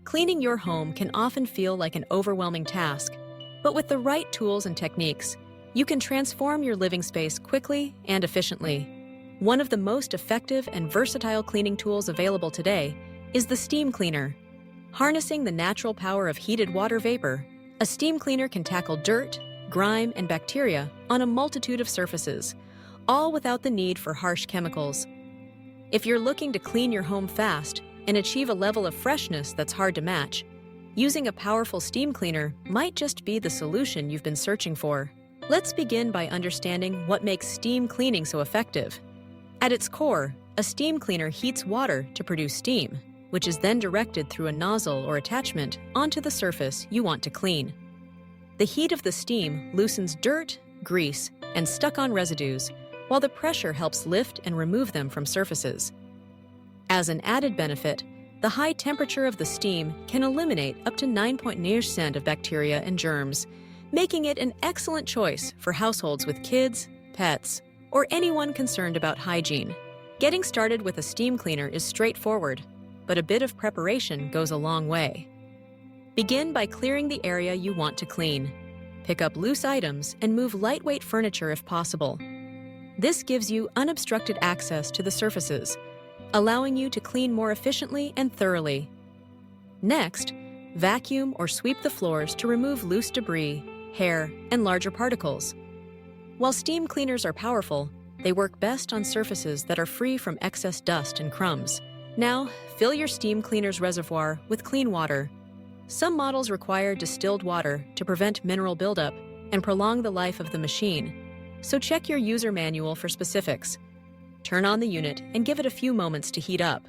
Cleaning your home can often feel like an overwhelming task, but with the right tools and techniques, you can transform your living space quickly and efficiently. One of the most effective and versatile cleaning tools available today is the steam cleaner. Harnessing the natural power of heated water vapor, a steam cleaner can tackle dirt, grime, and bacteria on a multitude of surfaces, all without the need for harsh chemicals. If you're looking to clean your home fast and achieve a level of freshness that's hard to match, using a powerful steam cleaner might just be the solution you've been searching for. Let's begin by understanding what makes steam cleaning so effective. At its core, a steam cleaner heats water to produce steam, which is then directed through a nozzle or attachment onto the surface you want to clean. The heat of the steam loosens dirt, grease, and stuck-on residues, while the pressure helps lift and remove them from surfaces. As an added benefit, the high temperature of the steam can eliminate up to 9% of bacteria and germs, making it an excellent choice for households with kids, pets, or anyone concerned about hygiene. Getting started with a steam cleaner is straightforward, but a bit of preparation goes a long way. Begin by clearing the area you want to clean. Pick up loose items and move lightweight furniture if possible. This gives you unobstructed access to the surfaces, allowing you to clean more efficiently and thoroughly. Next, vacuum or sweep the floors to remove loose debris, hair, and larger particles. While steam cleaners are powerful, they work best on surfaces that are free from excess dust and crumbs. Now, fill your steam cleaner's reservoir with clean water. Some models require distilled water to prevent mineral buildup and prolong the life of the machine, so check your user manual for specifics. Turn on the unit and give it a few moments to heat up.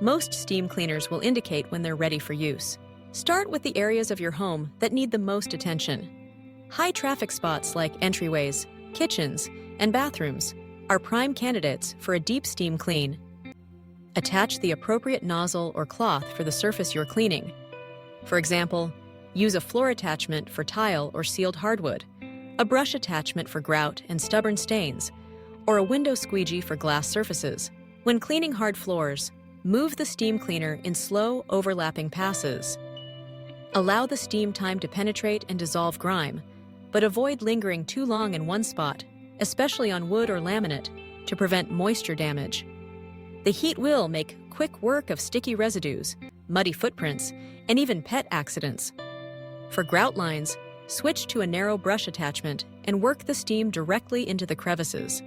Most steam cleaners will indicate when they're ready for use. Start with the areas of your home that need the most attention. High traffic spots like entryways, kitchens, and bathrooms are prime candidates for a deep steam clean. Attach the appropriate nozzle or cloth for the surface you're cleaning. For example, use a floor attachment for tile or sealed hardwood, a brush attachment for grout and stubborn stains, or a window squeegee for glass surfaces. When cleaning hard floors, move the steam cleaner in slow, overlapping passes. Allow the steam time to penetrate and dissolve grime, but avoid lingering too long in one spot, especially on wood or laminate, to prevent moisture damage. The heat will make quick work of sticky residues, muddy footprints, and even pet accidents. For grout lines, switch to a narrow brush attachment and work the steam directly into the crevices.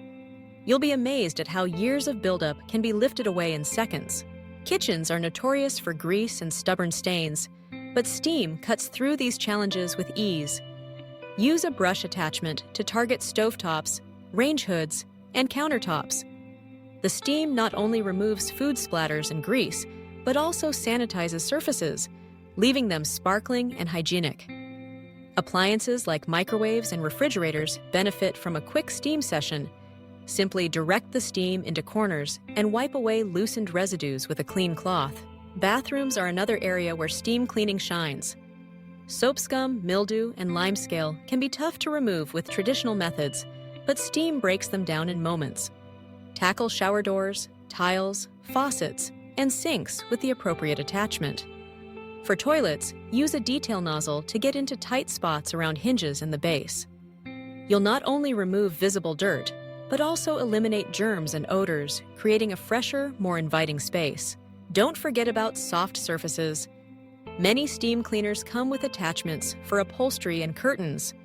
You'll be amazed at how years of buildup can be lifted away in seconds. Kitchens are notorious for grease and stubborn stains, but steam cuts through these challenges with ease. Use a brush attachment to target stovetops, range hoods, and countertops. The steam not only removes food splatters and grease, but also sanitizes surfaces, leaving them sparkling and hygienic. Appliances like microwaves and refrigerators benefit from a quick steam session. Simply direct the steam into corners and wipe away loosened residues with a clean cloth. Bathrooms are another area where steam cleaning shines. Soap scum, mildew, and limescale can be tough to remove with traditional methods, but steam breaks them down in moments. Tackle shower doors, tiles, faucets, and sinks with the appropriate attachment. For toilets, use a detail nozzle to get into tight spots around hinges and the base. You'll not only remove visible dirt, but also eliminate germs and odors, creating a fresher, more inviting space. Don't forget about soft surfaces. Many steam cleaners come with attachments for upholstery and curtains.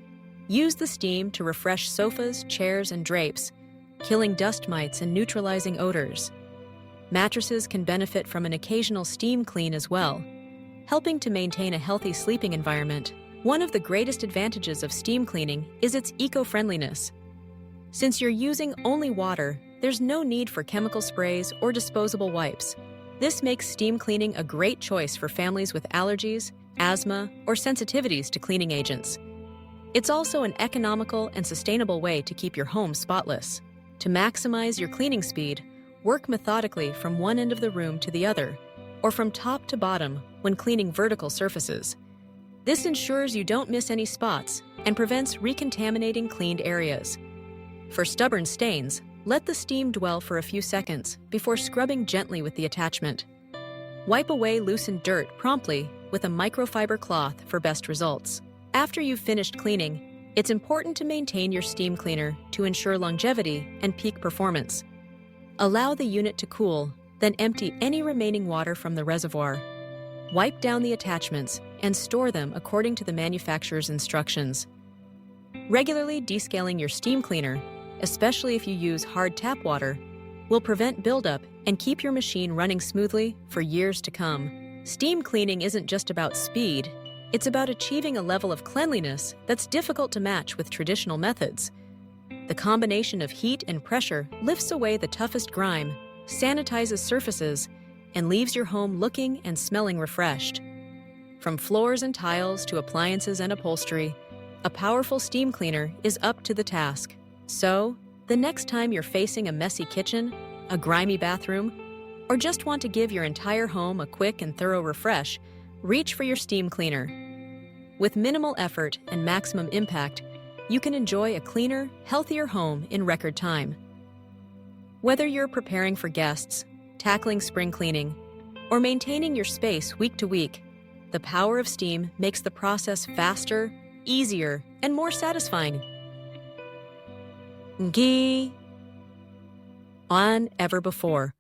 Use the steam to refresh sofas, chairs, and drapes, killing dust mites and neutralizing odors. Mattresses can benefit from an occasional steam clean as well, helping to maintain a healthy sleeping environment. One of the greatest advantages of steam cleaning is its eco-friendliness. Since you're using only water, there's no need for chemical sprays or disposable wipes. This makes steam cleaning a great choice for families with allergies, asthma, or sensitivities to cleaning agents. It's also an economical and sustainable way to keep your home spotless. To maximize your cleaning speed, work methodically from one end of the room to the other, or from top to bottom when cleaning vertical surfaces. This ensures you don't miss any spots and prevents recontaminating cleaned areas. For stubborn stains, let the steam dwell for a few seconds before scrubbing gently with the attachment. Wipe away loosened dirt promptly with a microfiber cloth for best results. After you've finished cleaning, it's important to maintain your steam cleaner to ensure longevity and peak performance. Allow the unit to cool, then empty any remaining water from the reservoir. Wipe down the attachments and store them according to the manufacturer's instructions. Regularly descaling your steam cleaner, especially if you use hard tap water, will prevent buildup and keep your machine running smoothly for years to come. Steam cleaning isn't just about speed, it's about achieving a level of cleanliness that's difficult to match with traditional methods. The combination of heat and pressure lifts away the toughest grime, sanitizes surfaces, and leaves your home looking and smelling refreshed. From floors and tiles to appliances and upholstery, a powerful steam cleaner is up to the task. So, the next time you're facing a messy kitchen, a grimy bathroom, or just want to give your entire home a quick and thorough refresh, reach for your steam cleaner. With minimal effort and maximum impact, you can enjoy a cleaner, healthier home in record time. Whether you're preparing for guests, tackling spring cleaning, or maintaining your space week to week, the power of steam makes the process faster, easier, and more satisfying. On ever before.